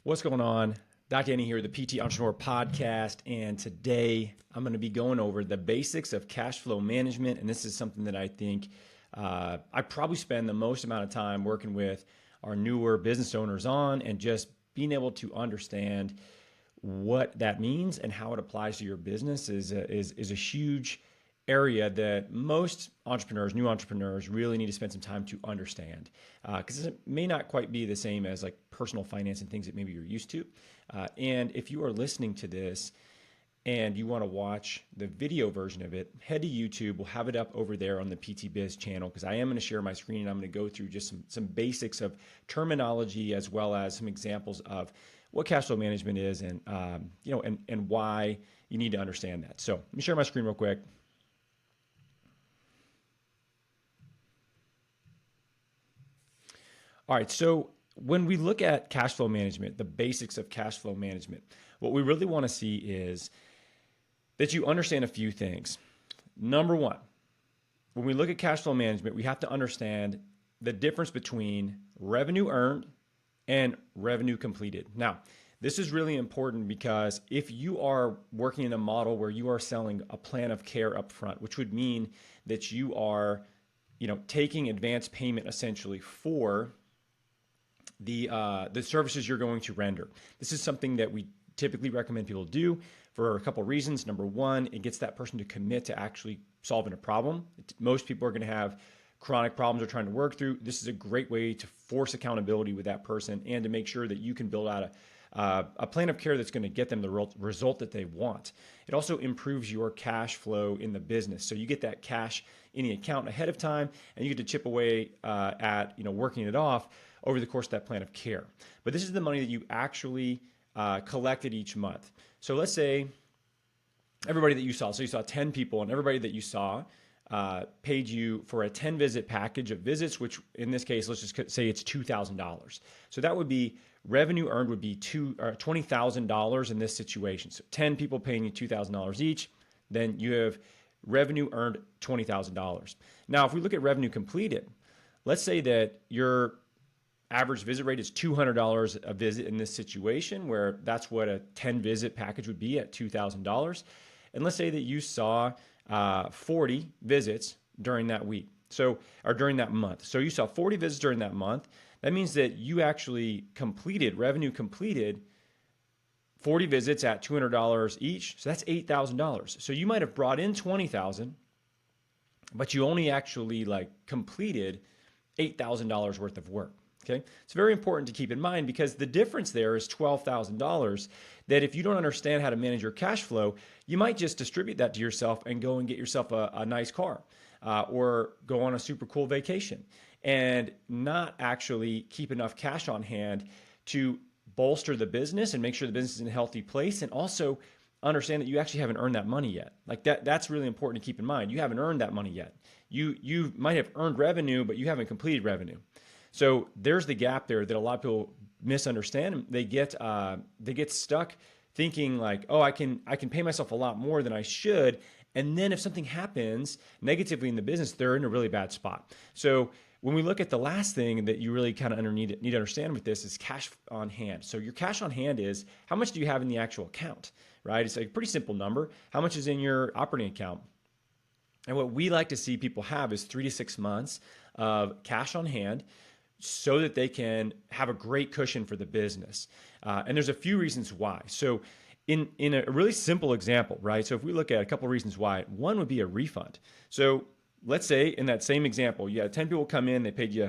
What's going on? Dr. Andy here, the PT Entrepreneur Podcast, and today I'm going to be going over the basics of cash flow management, and this is something that I think I probably spend the most amount of time working with our newer business owners on, and just being able to understand what that means and how it applies to your business is a huge area that most entrepreneurs, new entrepreneurs, really need to spend some time to understand, because it may not quite be the same as like personal finance and things that maybe you're used to. And if you are listening to this and you want to watch the video version of it, head to YouTube. We'll have it up over there on the PT Biz channel, because I am going to share my screen and I'm going to go through just some basics of terminology, as well as some examples of what cash flow management is, and and why you need to understand that. So let me share my screen real quick. All right, so when we look at cash flow management, the basics of cash flow management, what we really want to see is that you understand a few things. Number one, when we look at cash flow management, we have to understand the difference between revenue earned and revenue completed. Now, this is really important because if you are working in a model where you are selling a plan of care up front, which would mean that you are, taking advance payment essentially for the services you're going to render. This is something that we typically recommend people do for a couple of reasons. Number one, it gets that person to commit to actually solving a problem. Most people are going to have chronic problems they're trying to work through. This is a great way to force accountability with that person and to make sure that you can build out a plan of care that's going to get them the result that they want. It also improves your cash flow in the business. So you get that cash in the account ahead of time, and you get to chip away at working it off over the course of that plan of care. But this is the money that you actually collected each month. So let's say everybody that you saw, so you saw 10 people, and everybody that you saw paid you for a 10 visit package of visits, which in this case, let's just say it's $2,000. So that would be revenue earned would be $20,000 in this situation. So 10 people paying you $2,000 each, then you have revenue earned $20,000. Now, if we look at revenue completed, let's say that your average visit rate is $200 a visit in this situation, where that's what a 10 visit package would be at $2,000. And let's say that you saw 40 visits during that week. Or during that month. So you saw 40 visits during that month. That means that you actually revenue completed 40 visits at $200 each. So that's $8,000. So you might have brought in $20,000, but you only actually completed $8,000 worth of work. Okay, it's very important to keep in mind, because the difference there is $12,000 that if you don't understand how to manage your cash flow, you might just distribute that to yourself and go and get yourself a nice car or go on a super cool vacation, and not actually keep enough cash on hand to bolster the business and make sure the business is in a healthy place, and also understand that you actually haven't earned that money yet. That's really important to keep in mind. You haven't earned that money yet. You might have earned revenue, but you haven't completed revenue. So there's the gap there that a lot of people misunderstand. They get stuck thinking oh, I can pay myself a lot more than I should. And then if something happens negatively in the business, they're in a really bad spot. So when we look at the last thing that you really kind of need to understand with this is cash on hand. So your cash on hand is how much do you have in the actual account, right? It's a pretty simple number. How much is in your operating account? And what we like to see people have is 3 to 6 months of cash on hand, so that they can have a great cushion for the business. And there's a few reasons why. So in a really simple example, right? So if we look at a couple of reasons why, one would be a refund. So let's say in that same example, you had 10 people come in, they paid you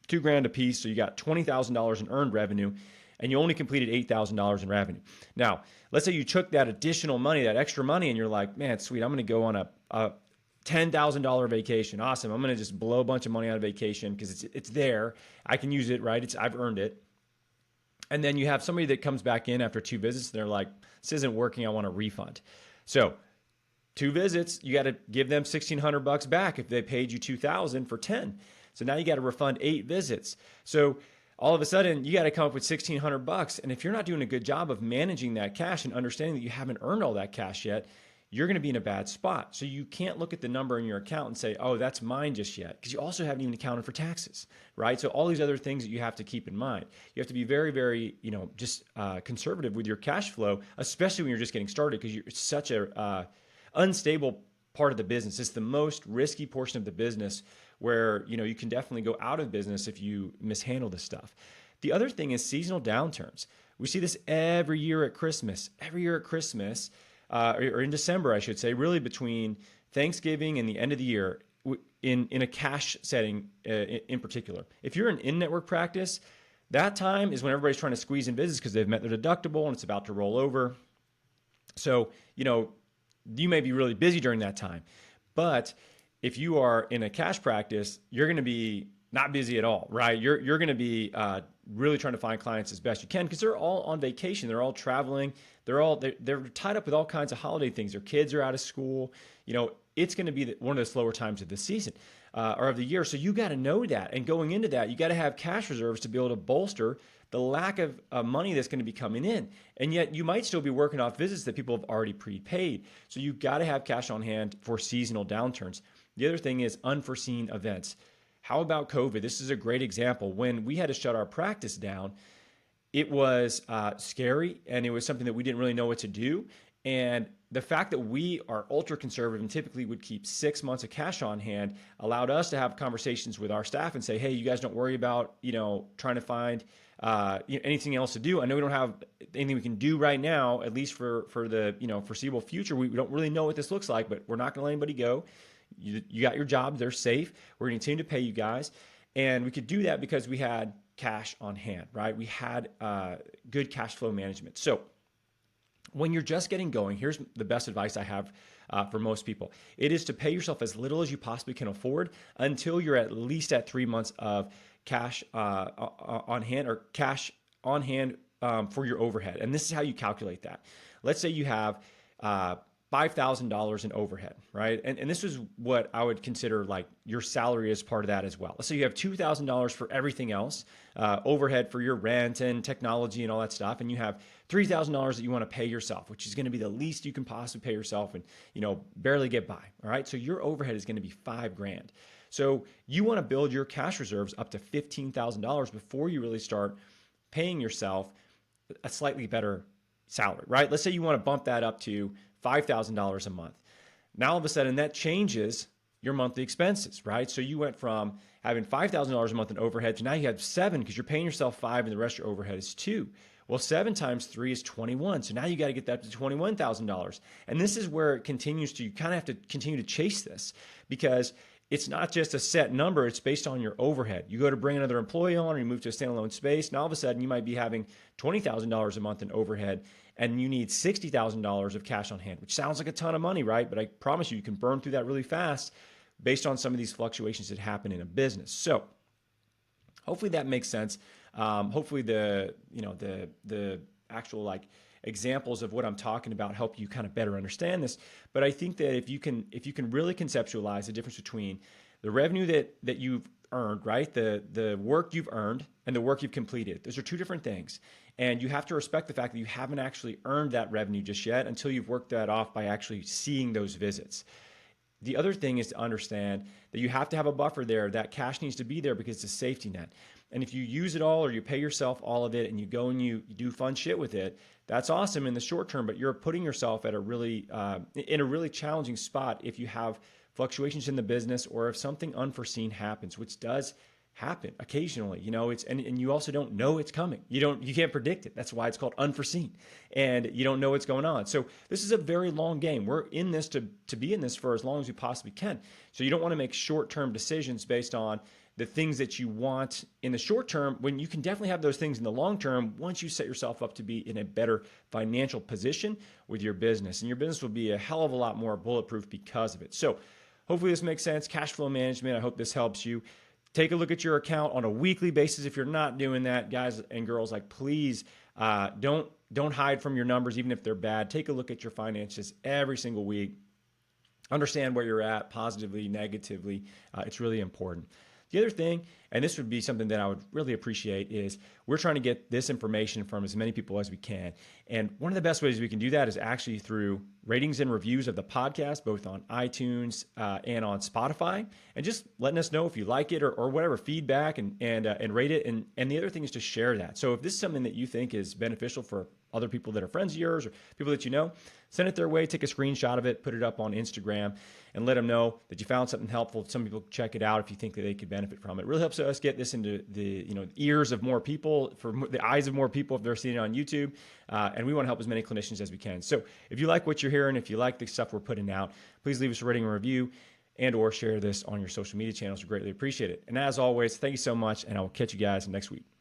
$2,000 a piece. So you got $20,000 in earned revenue, and you only completed $8,000 in revenue. Now, let's say you took that additional money, that extra money, and you're like, man, sweet, I'm going to go on a $10,000 vacation. Awesome. I'm going to just blow a bunch of money on a vacation because it's there. I can use it, right? I've earned it. And then you have somebody that comes back in after 2 visits, and they're like, this isn't working. I want a refund. So 2 visits, you got to give them $1,600 back if they paid you $2,000 for 10. So now you got to refund 8 visits. So all of a sudden you got to come up with $1,600. And if you're not doing a good job of managing that cash and understanding that you haven't earned all that cash yet, you're going to be in a bad spot. So you can't look at the number in your account and say, oh, that's mine just yet, because you also haven't even accounted for taxes, right? So all these other things that you have to keep in mind. You have to be very, very, just conservative with your cash flow, especially when you're just getting started, because it's such a unstable part of the business. It's the most risky portion of the business where, you can definitely go out of business if you mishandle this stuff. The other thing is seasonal downturns. We see this every year at Christmas. Or in December, I should say, really between Thanksgiving and the end of the year, in a cash setting in particular. If you're an in-network practice, that time is when everybody's trying to squeeze in business because they've met their deductible and it's about to roll over. So, you may be really busy during that time. But if you are in a cash practice, you're going to be not busy at all, right? You're going to be really trying to find clients as best you can because they're all on vacation. They're all traveling. They're tied up with all kinds of holiday things. Their kids are out of school. It's going to be one of the slower times of the season or of the year. So you got to know that. And going into that, you got to have cash reserves to be able to bolster the lack of money that's going to be coming in. And yet you might still be working off visits that people have already prepaid. So you got to have cash on hand for seasonal downturns. The other thing is unforeseen events. How about COVID? This is a great example. When we had to shut our practice down, it was scary and it was something that we didn't really know what to do. And the fact that we are ultra conservative and typically would keep 6 months of cash on hand allowed us to have conversations with our staff and say, hey, you guys don't worry about, trying to find anything else to do. I know we don't have anything we can do right now, at least for the, foreseeable future. We don't really know what this looks like, but we're not going to let anybody go. You got your jobs. They're safe. We're going to continue to pay you guys. And we could do that because we had cash on hand, right? We had good cash flow management. So when you're just getting going, here's the best advice I have for most people. It is to pay yourself as little as you possibly can afford until you're at least at 3 months of cash on hand or cash on hand for your overhead. And this is how you calculate that. Let's say you have $5,000 in overhead, right? And this is what I would consider like your salary as part of that as well. Let's say you have $2,000 for everything else, overhead for your rent and technology and all that stuff. And you have $3,000 that you want to pay yourself, which is going to be the least you can possibly pay yourself and, barely get by. All right. So your overhead is going to be $5,000. So you want to build your cash reserves up to $15,000 before you really start paying yourself a slightly better salary, right? Let's say you want to bump that up to $5,000 a month. Now, all of a sudden, that changes your monthly expenses, right? So you went from having $5,000 a month in overhead to now you have $7,000 because you're paying yourself $5,000 and the rest of your overhead is $2,000. Well, 7 times 3 is 21. So now you got to get that to $21,000. And this is where it continues to, you kind of have to continue to chase this because it's not just a set number. It's based on your overhead. You go to bring another employee on or you move to a standalone space. And all of a sudden you might be having $20,000 a month in overhead and you need $60,000 of cash on hand, which sounds like a ton of money, right? But I promise you, you can burn through that really fast based on some of these fluctuations that happen in a business. So hopefully that makes sense. Hopefully the actual examples of what I'm talking about help you kind of better understand this. But I think that if you can really conceptualize the difference between the revenue that you've earned, right? The work you've earned and the work you've completed. Those are two different things. And you have to respect the fact that you haven't actually earned that revenue just yet until you've worked that off by actually seeing those visits. The other thing is to understand that you have to have a buffer there. That cash needs to be there because it's a safety net. And if you use it all or you pay yourself all of it and you go and you do fun shit with it, that's awesome in the short term, but you're putting yourself at a really in a really challenging spot if you have fluctuations in the business or if something unforeseen happens, which does happen occasionally. And you also don't know it's coming. You can't predict it. That's why it's called unforeseen. And you don't know what's going on. So this is a very long game. We're in this to be in this for as long as we possibly can. So you don't want to make short-term decisions based on the things that you want in the short term when you can definitely have those things in the long term once you set yourself up to be in a better financial position with your business. And your business will be a hell of a lot more bulletproof because of it. So hopefully this makes sense. Cash flow management, I hope this helps you. Take a look at your account on a weekly basis. If you're not doing that, guys and girls, please don't hide from your numbers, even if they're bad. Take a look at your finances every single week. Understand where you're at, positively, negatively. It's really important. The other thing, And this would be something that I would really appreciate is we're trying to get this information from as many people as we can. And one of the best ways we can do that is actually through ratings and reviews of the podcast, both on iTunes and on Spotify, and just letting us know if you like it or whatever feedback and rate it. And the other thing is to share that. So if this is something that you think is beneficial for other people that are friends of yours or people that you know, send it their way, take a screenshot of it, put it up on Instagram, and let them know that you found something helpful. Some people check it out if you think that they could benefit from it. It really helps us get this into the ears of more people, for the eyes of more people if they're seeing it on YouTube. And we want to help as many clinicians as we can. So if you like what you're hearing, if you like the stuff we're putting out, please leave us a rating and review and or share this on your social media channels. We greatly appreciate it. And as always, thank you so much, and I will catch you guys next week.